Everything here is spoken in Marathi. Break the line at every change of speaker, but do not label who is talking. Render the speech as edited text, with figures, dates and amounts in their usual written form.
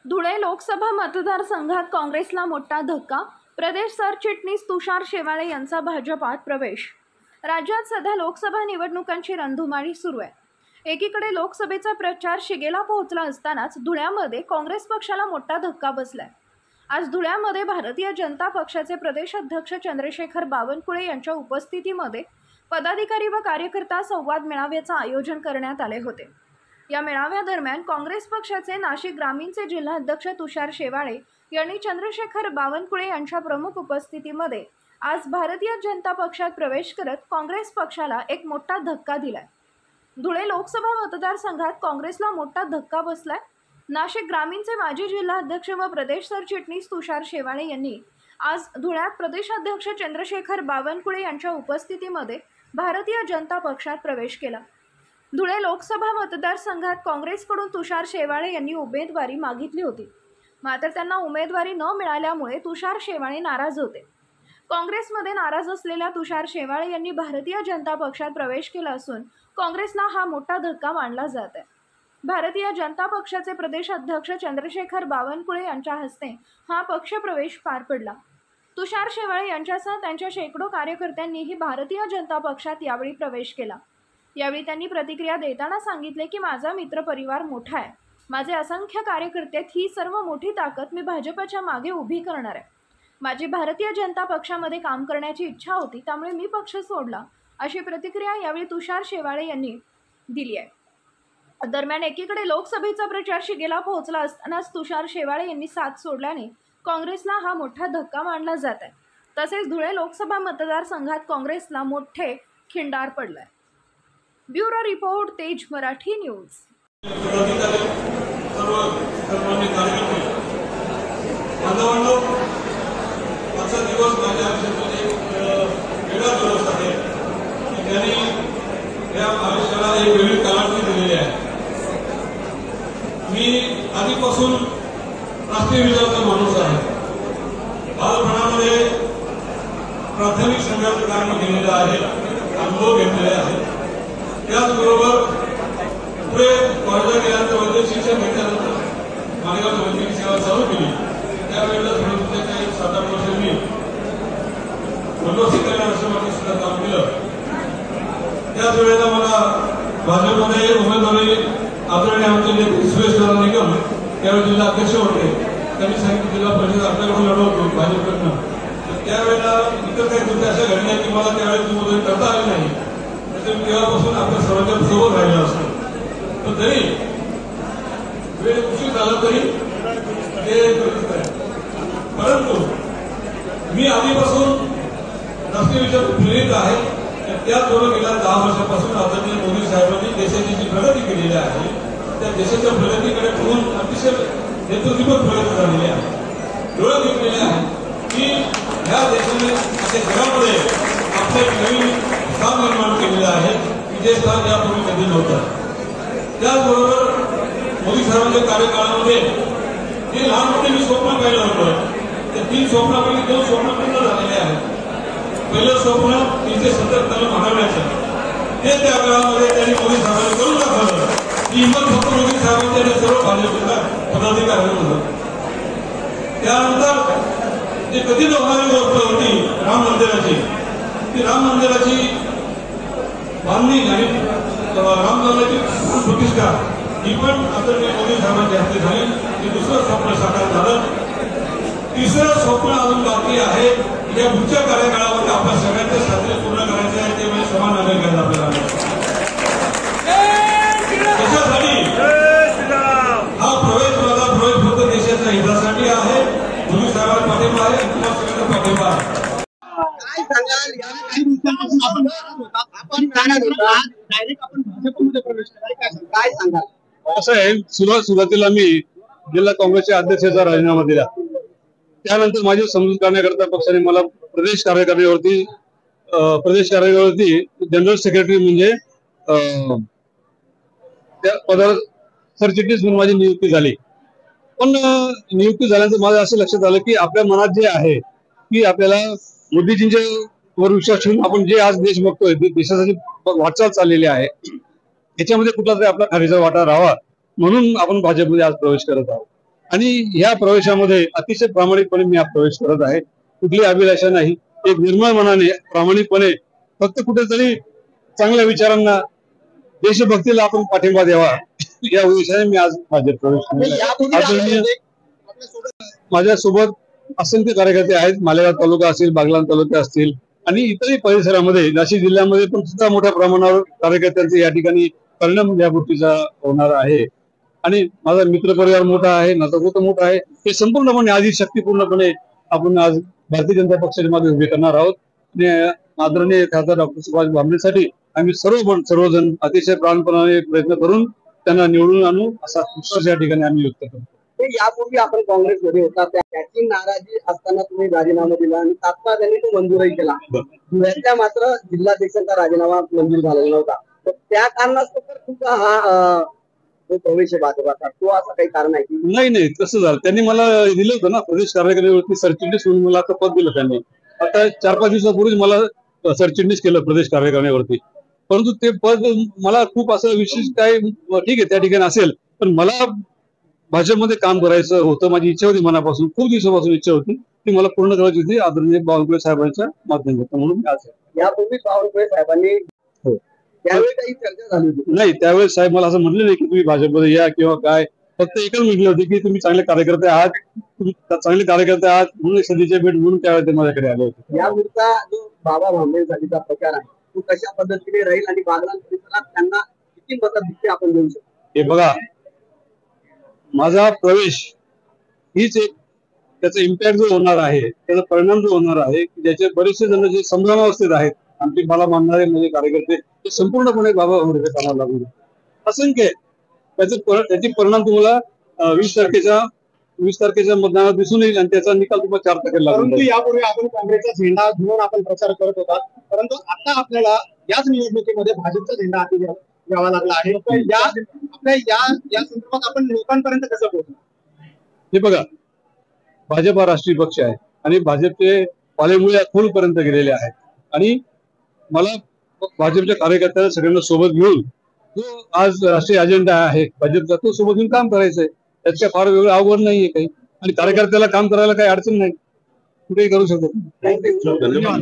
धुळे लोकसभा मतदारसंघात काँग्रेसला मोठा धक्का. प्रदेश सरचिटणीस तुषार शेवाळे यांचा भाजपात प्रवेश. राज्यात सध्या लोकसभा निवडणुकांची रणधुमाळी सुरू आहे. एकीकडे लोकसभेचा प्रचार शिगेला पोहोचला असतानाच धुळ्यामध्ये काँग्रेस पक्षाला मोठा धक्का बसलाय. आज धुळ्यामध्ये भारतीय जनता पक्षाचे प्रदेश अध्यक्ष चंद्रशेखर बावनकुळे यांच्या उपस्थितीमध्ये पदाधिकारी व कार्यकर्ता संवाद मेळाव्याचे आयोजन करण्यात आले होते. या मेळाव्यादरम्यान काँग्रेस पक्षाचे नाशिक ग्रामीणचे जिल्हाध्यक्ष तुषार शेवाळे यांनी चंद्रशेखर बावनकुळे यांच्या प्रमुख उपस्थितीमध्ये आज भारतीय जनता पक्षात प्रवेश करत काँग्रेस पक्षाला एक मोठा धक्का दिलाय. धुळे लोकसभा मतदारसंघात काँग्रेसला मोठा धक्का बसलाय. नाशिक ग्रामीणचे माजी जिल्हाध्यक्ष व प्रदेश सरचिटणीस तुषार शेवाळे यांनी आज धुळ्यात प्रदेशाध्यक्ष चंद्रशेखर बावनकुळे यांच्या उपस्थितीमध्ये भारतीय जनता पक्षात प्रवेश केला. धुळे लोकसभा मतदारसंघात काँग्रेसकडून तुषार शेवाळे यांनी उमेदवारी मागितली होती. मात्र त्यांना उमेदवारी न मिळाल्यामुळे तुषार शेवाळे नाराज होते. काँग्रेसमध्ये नाराज असलेल्या तुषार शेवाळे यांनी भारतीय जनता पक्षात प्रवेश केला असून काँग्रेसला हा मोठा धक्का मानला जात आहे. भारतीय जनता पक्षाचे प्रदेश अध्यक्ष चंद्रशेखर बावनकुळे यांच्या हस्ते हा पक्षप्रवेश पार पडला. तुषार शेवाळे यांच्यासह त्यांच्या शेकडो कार्यकर्त्यांनीही भारतीय जनता पक्षात यावेळी प्रवेश केला. यावेळी त्यांनी प्रतिक्रिया देताना सांगितले की माझा मित्रपरिवार मोठा आहे, माझे असंख्य कार्यकर्ते, ही सर्व मोठी ताकद मी भाजपच्या मागे उभी करणार आहे. माझी भारतीय जनता पक्षामध्ये काम करण्याची इच्छा होती, त्यामुळे मी पक्ष सोडला, अशी प्रतिक्रिया यावेळी तुषार शेवाळे यांनी दिली आहे. दरम्यान एकीकडे लोकसभेचा प्रचार शिगेला पोहोचला असतानाच तुषार शेवाळे यांनी साथ सोडल्याने काँग्रेसला हा मोठा धक्का मानला जात आहे. तसेच धुळे लोकसभा मतदारसंघात काँग्रेसला मोठे खिंडार पडलाय. ब्युरो रिपोर्ट, तेज मराठी न्यूज.
मी आधीपासून राष्ट्रीय विचाराचा माणूस आहे. बालपणामध्ये प्राथमिक संघाचं काम केलेलं आहे, अनुभव घेतलेले आहे. त्याचबरोबर पुढे कॉलेजला गेल्यानंतर वैद्यकीय शिक्षण घेतल्यानंतर मालेगाव वैद्यकीय सेवा चालू केली. त्यावेळेला काही 7-8 वर्ष मी वनवासी कल्याण आश्रमात सुद्धा काम केलं. त्याच वेळेला मला भाजपमध्ये उमेदवारी आदरणीय आमचे नेते सुरेश दादा निकम त्यावेळी जिल्हा अध्यक्ष होते. त्यांनी सांगितलं जिल्हा परिषद आपल्याकडून लढवतो भाजपकडनं. त्यावेळेला इतर काही गोष्टी अशा घडल्या की मला त्यावेळेस उमेदवारी करता आली नाही. तेव्हापासून आपल्या सर्वांच्या सोबत राहिलं असतं. पण तरी वेळ उशीर झाला तरी ते परंतु मी आधीपासून राष्ट्रीय विचार प्रेरित आहे. त्याचबरोबर गेल्या 10 वर्षापासून आदरणीय मोदी साहेबांनी देशाची जी प्रगती केलेली आहे त्या देशाच्या प्रगतीकडे पाहून अतिशय नेतृत्वपूर्ण प्रगती झालेली आहे. डोळे घेतलेले आहे की ह्या देशाने आपल्या जगामध्ये आपले नवीन स्थान निर्माण केलेलं आहे की जे स्थान यापूर्वी कधी नव्हतं. त्याचबरोबर मोदी साहेबांच्या कार्यकाळामध्ये जे लहान मोठे मी स्वप्न पाहिलं होतं त्या 3 स्वप्नापैकी 2 स्वप्न पूर्ण झालेले आहेत. पहिलं स्वप्न 370 कलम हटवण्याचं, ते त्या काळामध्ये त्यांनी मोदी साहेबांनी करून दाखवलं. ही हिंमत फक्त मोदी साहेबांनी आणि सर्व भाजपच्या पदाधिकाऱ्यांनी होतं. त्यानंतर जी कधी होणारी गोष्ट होती राम मंदिराची, ती राम मंदिराची बांधणी आणि रामलल्लाची प्रतिष्ठा ही पण आदरणीय मोदी साहेबांच्या हस्ते झाली. हे दुसरं स्वप्न साकार झालं. तिसरं स्वप्न अजून बाकी आहे. या पुढच्या कार्यकाळामध्ये आपल्या सगळ्यांच्या साध्य पूर्ण करायचे आहे, ते म्हणजे समान नागरिक घ्यायला आपल्याला. त्याच्यासाठी हा प्रवेश, माझा प्रवेश फक्त देशाच्या हितासाठी आहे. मोदी साहेबांना पाठिंबा आहे, तुम्हाला सगळ्यांना पाठिंबा आहे.
काय सांगा?
असं आहे, सुरुवातीला मी जिल्हा काँग्रेसच्या अध्यक्षाचा राजीनामा दिला. त्यानंतर माझी समजूत करण्याकरता पक्षाने मला प्रदेश कार्यकारिणीवरती जनरल सेक्रेटरी म्हणजे त्या पदावर सरचिटणीस म्हणून माझी नियुक्ती झाली. पण नियुक्ती झाल्यानंतर माझं असं लक्षात आलं की आपल्या मनात जे आहे की आपल्याला मोदीजींच्या वर विश्वास ठेवून आपण जे आज देश बघतोय, देशासाठी वाटचाल चाललेली आहे, याच्यामध्ये कुठला तरी आपला खारीचा वाटा राहावा म्हणून आपण भाजपमध्ये आज प्रवेश करत आहोत. आणि ह्या प्रवेशामध्ये अतिशय प्रामाणिकपणे मी हा प्रवेश करत आहे. कुठली अभिलाषा नाही, एक निर्मळ मनाने प्रामाणिकपणे फक्त कुठेतरी चांगल्या विचारांना देशभक्तीला आपण पाठिंबा द्यावा या उद्देशाने मी आज भाजप प्रवेश केलेला आहे. माझ्यासोबत असंख्य कार्यकर्ते आहेत. मालेगाव तालुका असेल, बागलाण तालुका असतील आणि इतरही परिसरामध्ये नाशिक जिल्ह्यामध्ये पण सुद्धा मोठ्या प्रमाणावर कार्यकर्त्यांचे या ठिकाणी परिणाम या गोष्टीचा होणार आहे. आणि माझा मित्र परिवार मोठा आहे, नातेवाईक मोठा आहे. हे संपूर्णपणे आधी शक्तीपूर्णपणे आपण आज भारतीय जनता पक्षाच्या मागे उभे करणार आहोत. आणि आदरणीय खासदार डॉक्टर सुभाष भामरेसाठी आम्ही सर्वजण अतिशय प्राणपणाने प्रयत्न करून त्यांना निवडून आणू असा विश्वास या ठिकाणी आम्ही व्यक्त करतो.
यापूर्वी आपण काँग्रेसमध्ये होता, त्याची नाराजी असताना तुम्ही राजीनामा दिला आणि तात्काळ त्यांनी तो मंजूरही केला. धुळ्याच्या मात्र जिल्हाध्यक्षांचा राजीनामा मंजूर झालेला नव्हता. तर त्या कारणास्तव तुमचा हा जो प्रवेश आहे भाजपाचा, तो असं काही कारण आहे की
नाही तसं झालं. त्यांनी मला दिलं होतं ना प्रदेश कार्यकारिणीवरती सरचिटणीस म्हणून मला आता पद दिलं त्यांनी. आता 4-5 दिवसापूर्वीच मला सरचिटणीस केलं प्रदेश कार्यकारिणीवरती. परंतु ते पद मला खूप असं विशेष काय ठीक आहे त्या ठिकाणी असेल, पण मला भाजपमध्ये काम करायचं होतं. माझी इच्छा होती मनापासून, खूप दिवसापासून इच्छा होती ती मला पूर्ण करायची होती आदरणीय बावनकुळे साहेबांच्या माध्यमातून. म्हणून आज
यापूर्वी बावनकुळे साहेबांनी त्यावेळी काही चर्चा झाली होती?
नाही, त्यावेळेस साहेब मला असं म्हटलं नाही की तुम्ही भाजपमध्ये या किंवा काय. फक्त एकच म्हटले होते की तुम्ही चांगले कार्यकर्ते आहात, म्हणून सध्याच्या भेट म्हणून त्यावेळेस ते माझ्याकडे आले होते.
या पुढचा जो बाबा भांबेसाठीचा प्रचार आहे तो कशा पद्धतीने राहील आणि बागलाण परिसरात त्यांना किती मदत आपण देऊ शकतो?
हे बघा, माझा प्रवेश हीच एक त्याचा इम्पॅक्ट जो होणार आहे, त्याचा परिणाम जो होणार आहे, ज्याचे बरेचसे जण जे संभ्रमावस्थेत आहेत आमचे मला मानणारे म्हणजे कार्यकर्ते ते संपूर्णपणे बाबा भांबरेच्या कामाला लागून असंख्य त्याचे परिणाम तुम्हाला 20 तारखेच्या मतदानात दिसून येईल आणि त्याचा निकाल तुम्हाला 4 तारखेला लागून.
परंतु यापूर्वी आपण काँग्रेसचा झेंडा घेऊन आपण प्रचार करत होता, परंतु आता आपल्याला याच निवडणुकीमध्ये भाजपचा झेंडा हाती घ्यावा लागला आहे. आपल्या या संदर्भात आपण लोकांपर्यंत कसं पोहोचू?
हे बघा, भाजप हा राष्ट्रीय पक्ष आहे आणि भाजपचे पालेमुळे खोलपर्यंत गेलेले आहेत. आणि मला भाजपच्या कार्यकर्त्यांना सगळ्यांना सोबत घेऊन जो आज राष्ट्रीय अजेंडा आहे भाजपचा, तो सोबत घेऊन काम करायचंय. त्यात काय फार वेगळं अवघड नाहीये काही. आणि कार्यकर्त्याला काम करायला काही अडचण नाही, कुठेही करू शकतो.
धन्यवाद.